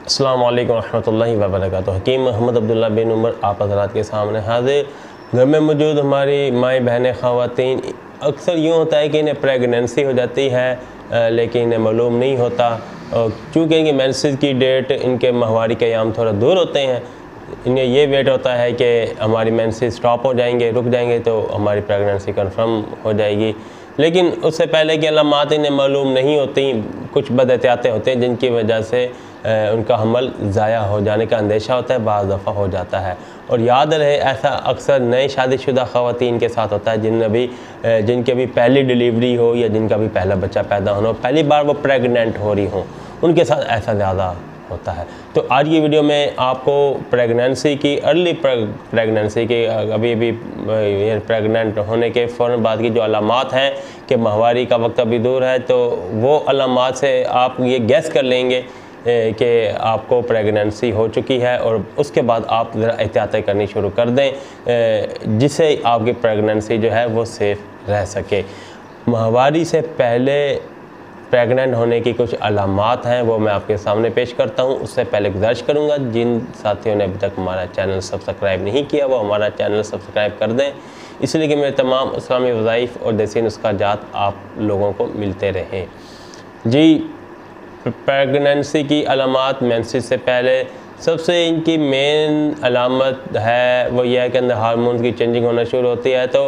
अस्सलाम वालेकुम रहमतुल्लाहि व बरकातुहू। हकीम मोहम्मद अब्दुल्ला बिन उमर आप हज़रात के सामने हाजिर। घर में मौजूद हमारी माएँ बहनें ख़वातीन, अक्सर यूँ होता है कि इन्हें प्रेगनेंसी हो जाती है लेकिन इन्हें मालूम नहीं होता। चूँकि इनकी मेंसेस की डेट, इनके माहवारी के अयाम थोड़ा दूर होते हैं, इन्हें ये वेट होता है कि हमारी मेंसेस स्टॉप हो जाएंगे, रुक जाएंगे तो हमारी प्रेगनेंसी कंफर्म हो जाएगी। लेकिन उससे पहले की अलामात इन्हें मालूम नहीं होती। कुछ बदएहतियातें होते हैं जिनकी वजह से उनका हमल ज़ाया हो जाने का अंदेशा होता है, बाज़ दफ़ा हो जाता है। और याद रहे, ऐसा अक्सर नए शादीशुदा ख़वातीन के साथ होता है जिनकी अभी पहली डिलीवरी हो या जिनका भी पहला बच्चा पैदा होना हो, पहली बार वो प्रेग्नेंट हो रही हों, उनके साथ ऐसा ज़्यादा होता है। तो आज की वीडियो में आपको प्रेगनेंसी की, अर्ली प्रेगनेंसी की, अभी प्रेग्नेंट होने के फ़ौरन बाद की जो अलामात हैं कि माहवारी का वक्त अभी दूर है, तो वो अलामात से आप ये गैस कर लेंगे कि आपको प्रेगनेंसी हो चुकी है और उसके बाद आप ज़रा एहतियातें करनी शुरू कर दें जिससे आपकी प्रेगनेंसी जो है वो सेफ़ रह सके। माहवारी से पहले प्रेग्नेंट होने की कुछ अलामात हैं, वो मैं आपके सामने पेश करता हूँ। उससे पहले गुजारिश करूँगा, जिन साथियों ने अभी तक हमारा चैनल सब्सक्राइब नहीं किया वो हमारा चैनल सब्सक्राइब कर दें, इसलिए कि मेरे तमाम इस्लामी वज़ाइफ और देसी नुस्ख़ाजात आप लोगों को मिलते रहें। जी, प्रेगनेंसी की अलामात मेंसेस से पहले सबसे इनकी मेन अलामत है वो यह है कि अंदर हार्मोन्स की चेंजिंग होना शुरू होती है। तो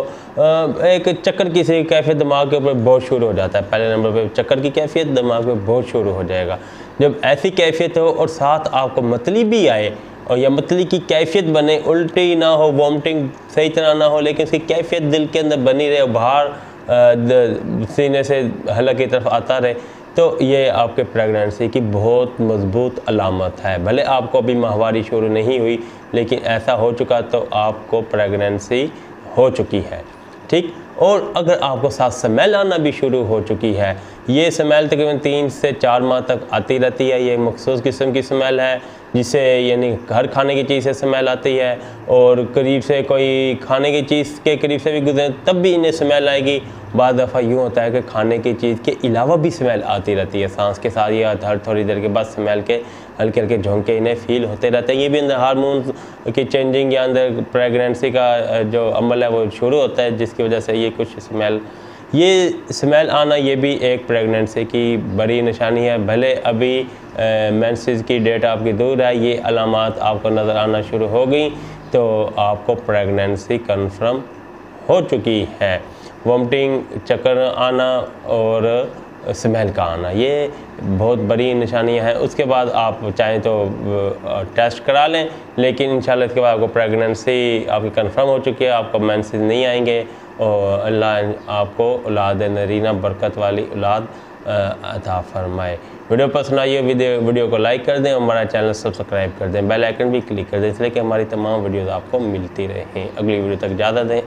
एक चक्कर की सी कैफियत दिमाग के ऊपर बहुत शुरू हो जाता है। पहले नंबर पे चक्कर की कैफियत दिमाग पे बहुत शुरू हो जाएगा। जब ऐसी कैफियत हो और साथ आपको मतली भी आए और या मतली की कैफियत बने, उल्टी ना हो, वॉमिटिंग सही तरह ना हो, लेकिन उसकी कैफियत दिल के अंदर बनी रहे, बाहर सीने से हलक की तरफ आता रहे, तो ये आपके प्रेगनेंसी की बहुत मजबूत अलामत है। भले आपको अभी माहवारी शुरू नहीं हुई, लेकिन ऐसा हो चुका तो आपको प्रेगनेंसी हो चुकी है। ठीक। और अगर आपको साथ स्मेल आना भी शुरू हो चुकी है, ये स्मेल तकरीबन 3 से 4 माह तक आती रहती है। ये मखसूस किस्म की स्मेल है जिसे यानी हर खाने की चीज़ से स्मेल आती है और करीब से कोई खाने की चीज़ के करीब से भी गुजरे तब भी इन्हें स्मेल आएगी। बाद दफ़ा यूँ होता है कि खाने की चीज़ के अलावा भी स्मेल आती रहती है, सांस के साथ या हर थोड़ी देर के बाद स्मेल के हल्के हल्के झोंके इन्हें फील होते रहते हैं। ये भी अंदर हार्मोन्स की चेंजिंग या अंदर प्रेगनेंसी का जो अमल है वो शुरू होता है, जिसकी वजह से ये कुछ स्मेल आना ये भी एक प्रेगनेंसी की बड़ी निशानी है। भले अभी मेंसेस की डेट आपकी दूर है, ये अलामात आपको नज़र आना शुरू हो गई तो आपको प्रेगनेंसी कन्फर्म हो चुकी है। वॉमिटिंग, चक्कर आना और स्मेल का आना, ये बहुत बड़ी निशानियां हैं। उसके बाद आप चाहें तो टेस्ट करा लें, लेकिन इंशाल्लाह इसके बाद आपको प्रेगनेंसी आपकी कंफर्म हो चुकी है, आपको मेंसेस नहीं आएंगे और अल्लाह आपको औलाद नरीना बरकत वाली औलाद अता फरमाए। वीडियो पसंद आई है वीडियो को लाइक कर दें और हमारा चैनल सब्सक्राइब कर दें, बेल आइकन भी क्लिक कर दें, इसलिए कि हमारी तमाम वीडियोज़ आपको मिलती रहें। अगली वीडियो तक इजाज़त दें।